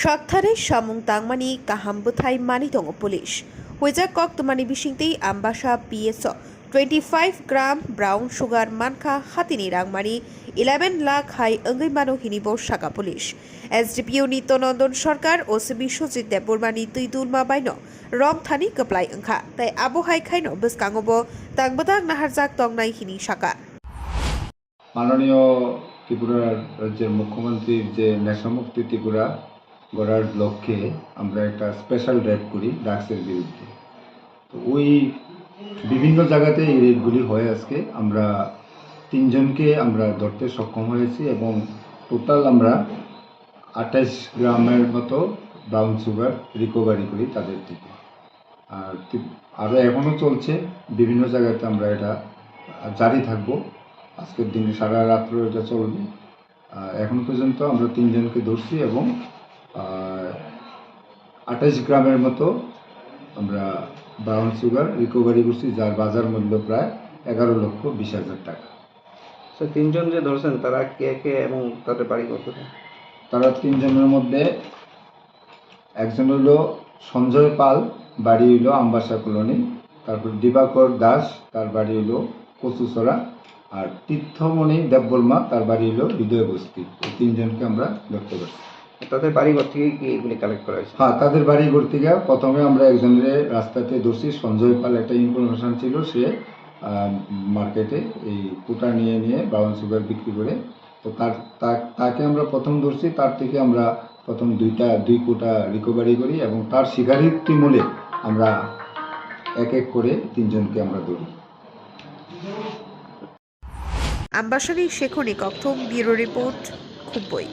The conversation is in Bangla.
Shaktare Shamung Tangmani Kahambuthai Mani Tongo Police. Huija Kok Tumani Bishingti Ambassa PS 25 gram brown sugar mankha hatini rangmani 11 lakh high wgui mano hinui sakha police. SDPO Nitonondon Sarkar OCB Sojit Debormani Tuidulma Baino Rom Thani Kaplai Angkha Tai Abohai Khaino Biskangobo Tangbadang Naharjak Tongnai Hini Sakha. মাননীয় ত্রিপুরা রাজ্যের মুখ্যমন্ত্রীর যে নেশামুক্ত ত্রিপুরা গড়ার লক্ষ্যে আমরা একটা স্পেশাল রেড করি ড্রাগসের বিরুদ্ধে। তো ওই বিভিন্ন জায়গাতে এই রেডগুলি হয়। আজকে আমরা 3 জনকে আমরা ধরতে সক্ষম হয়েছি এবং টোটাল আমরা 28 গ্রামের মতো ব্রাউন সুগার রিকভারি করি তাদের থেকে। আর আরও এখনও চলছে, বিভিন্ন জায়গাতে আমরা এটা জারি থাকবো। আজকের দিনে সারা রাত্র এটা চলবে। এখন পর্যন্ত আমরা 3 জনকে ধরছি এবং 28 গ্রামের মতো আমরা ব্রাউন সুগার রিকভারি করছি, যার বাজার মূল্য প্রায় 11,20,000 টাকা। 3 জন যে ধরছেন তারা কে কে এবং তাদের বাড়ি কোথায়? তারা 3 জনের মধ্যে একজন হলো সঞ্জয় পাল, বাড়ি হলো আম্বাসা কলোনি। তারপর দিবাকর দাস, তার বাড়ি হলো কচুছড়া। আর তীর্থমণি দেববর্মা, তার বাড়ি হলো হৃদয় বস্তি। এই 3 জনকে আমরা ধরতে পারছি। তাদের বাড়িঘর থেকে কি এগুলি কালেক্ট করা হয়েছে? হ্যাঁ, তাদের বাড়িঘর থেকে প্রথমে আমরা একজনের রাস্তাতে ধরছি। সঞ্জয় পাল, একটা ইনফরমেশন ছিল, সে মার্কেটে এই কোটা নিয়ে ব্রাউন সুগার বিক্রি করে। তো তাকে আমরা প্রথম ধরছি। তার থেকে আমরা প্রথম 2 কোটা রিকভারি করি এবং তার স্বীকারোক্তি মূলে আমরা এক এক করে 3 জনকে আমরা ধরি। Ambassa PS Bureau Report, Khumpui.